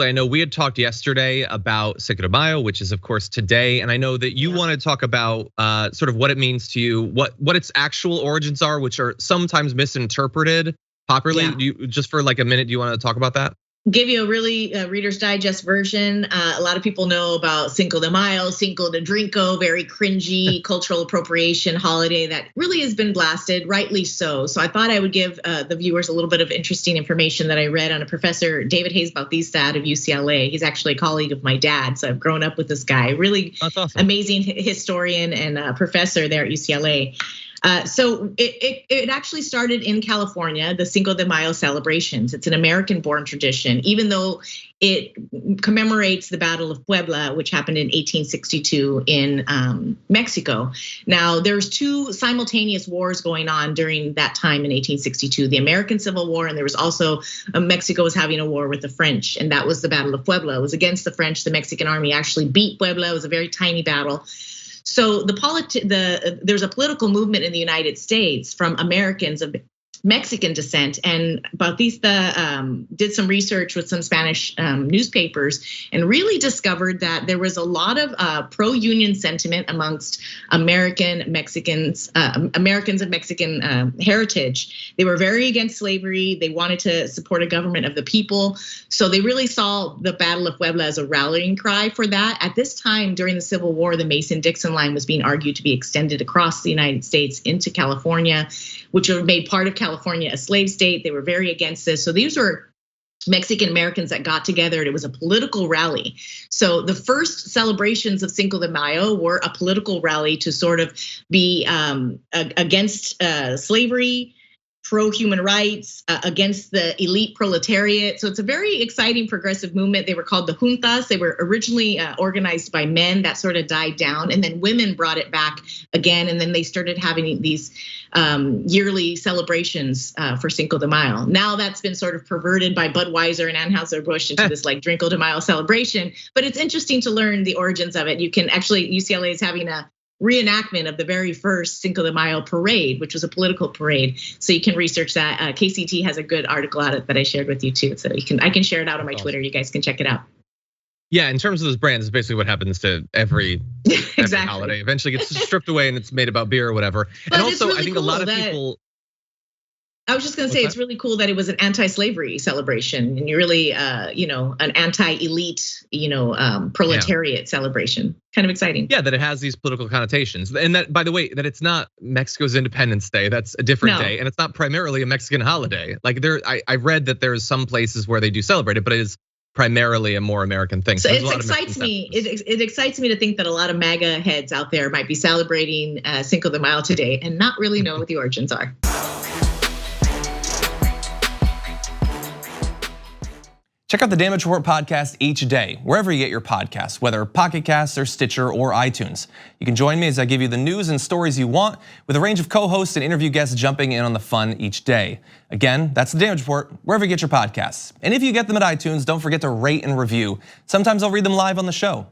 I know we had talked yesterday about Cinco de Mayo, which is of course today, and I know that you want to talk about sort of what it means to you, what its actual origins are, which are sometimes misinterpreted popularly. Yeah. Just for like a minute, do you want to talk about that? Give you a really Reader's Digest version. A lot of people know about Cinco de Mayo, Cinco de Drinko, very cringy cultural appropriation holiday that really has been blasted, rightly so. So I thought I would give the viewers a little bit of interesting information that I read on a professor, David Hayes-Bautista out of UCLA. He's actually a colleague of my dad, so I've grown up with this guy. Really awesome. Amazing historian and professor there at UCLA. So it actually started in California, the Cinco de Mayo celebrations. It's an American-born tradition, even though it commemorates the Battle of Puebla, which happened in 1862 in Mexico. Now, there's two simultaneous wars going on during that time in 1862, the American Civil War, and there was also Mexico was having a war with the French, and that was the Battle of Puebla. It was against the French. The Mexican army actually beat Puebla. It was a very tiny battle. So there's a political movement in the United States from Americans of Mexican descent, and Bautista did some research with some Spanish newspapers and really discovered that there was a lot of pro-union sentiment amongst Americans of Mexican heritage. They were very against slavery. They wanted to support a government of the people. So they really saw the Battle of Puebla as a rallying cry for that. At this time, during the Civil War, the Mason-Dixon line was being argued to be extended across the United States into California, which made part of California a slave state. They were very against this. So these were Mexican Americans that got together, and it was a political rally. So the first celebrations of Cinco de Mayo were a political rally to sort of be against slavery, pro-human rights, against the elite proletariat. So it's a very exciting progressive movement. They were called the juntas. They were originally organized by men. That sort of died down, and then women brought it back again. And then they started having these yearly celebrations for Cinco de Mayo. Now that's been sort of perverted by Budweiser and Anheuser-Busch into this like Drinko de Mayo celebration. But it's interesting to learn the origins of it. You can actually, UCLA is having a reenactment of the very first Cinco de Mayo parade, which was a political parade. So you can research that. KCT has a good article on it that I shared with you too. So I can share it out on my Twitter. You guys can check it out. Yeah, in terms of those brands, it's basically what happens to every holiday. Eventually gets stripped away and it's made about beer or whatever. But and also, really I think a lot of people. I was just gonna say, it's really cool that it was an anti-slavery celebration and you're really, an anti-elite, proletariat celebration. Kind of exciting. Yeah, that it has these political connotations, and that, by the way, that it's not Mexico's Independence Day. That's a different day, and it's not primarily a Mexican holiday. Like I read that there's some places where they do celebrate it, but it is primarily a more American thing. So it excites me. It excites me to think that a lot of MAGA heads out there might be celebrating Cinco de Mayo today and not really know what the origins are. Check out the Damage Report podcast each day, wherever you get your podcasts, whether Pocket Casts or Stitcher or iTunes. You can join me as I give you the news and stories you want, with a range of co-hosts and interview guests jumping in on the fun each day. Again, that's the Damage Report, wherever you get your podcasts. And if you get them at iTunes, don't forget to rate and review. Sometimes I'll read them live on the show.